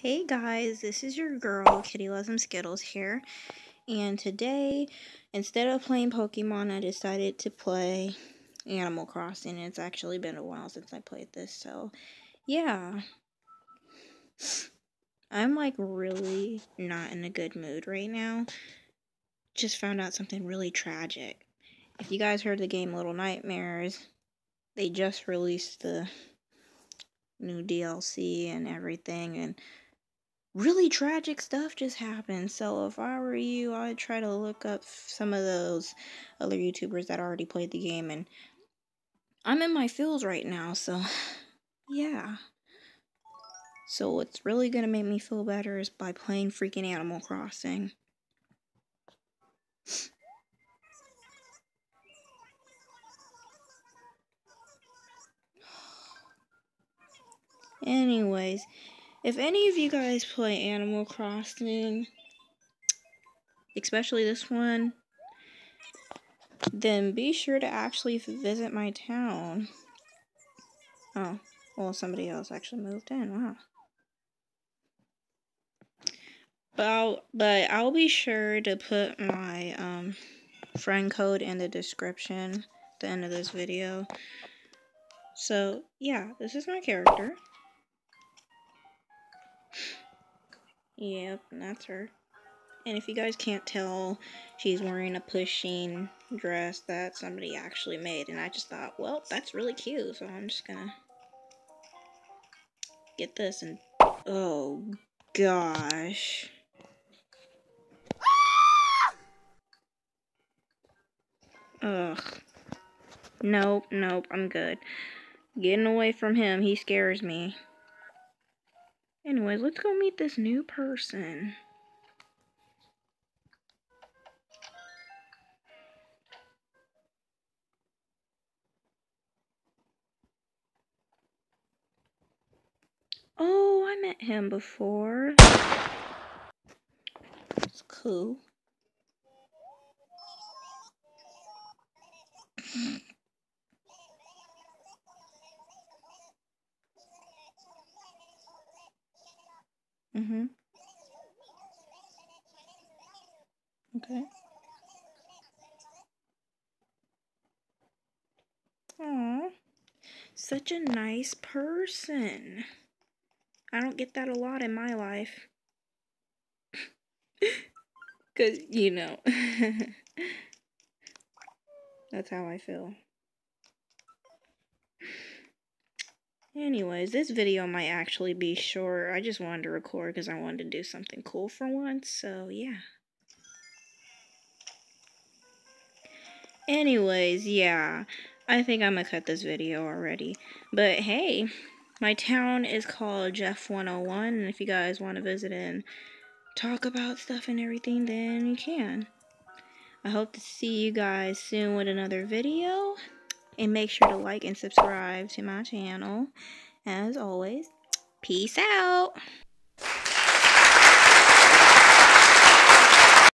Hey guys, this is your girl, Kitty Loves Some Skittles here, and today, instead of playing Pokemon, I decided to play Animal Crossing. It's actually been a while since I played this, so yeah. I'm like really not in a good mood right now. Just found out something really tragic. If you guys heard the game Little Nightmares, they just released the new DLC and everything, and really tragic stuff just happened. So if I were you, I'd try to look up some of those other YouTubers that already played the game, and I'm in my feels right now, so yeah. So what's really gonna make me feel better is by playing freaking Animal Crossing. Anyways, if any of you guys play Animal Crossing, especially this one, then be sure to actually visit my town. Oh, well, somebody else actually moved in. Wow. But I'll be sure to put my friend code in the description at the end of this video. So yeah, this is my character. Yep, that's her. And if you guys can't tell, she's wearing a pushing dress that somebody actually made, and I just thought, well, that's really cute, so I'm just gonna get this. And oh gosh. Ugh. Nope, I'm good. Getting away from him, he scares me. Anyways, let's go meet this new person. Oh, I met him before. It's cool. Mm-hmm. Okay. Aw. Such a nice person. I don't get that a lot in my life. Because, you know, that's how I feel. Anyways, this video might actually be short. I just wanted to record because I wanted to do something cool for once. So, yeah. Anyways, yeah. I think I'm gonna cut this video already. But, hey. My town is called Jeff 101, and if you guys want to visit and talk about stuff and everything, then you can. I hope to see you guys soon with another video, and make sure to like and subscribe to my channel. As always, peace out!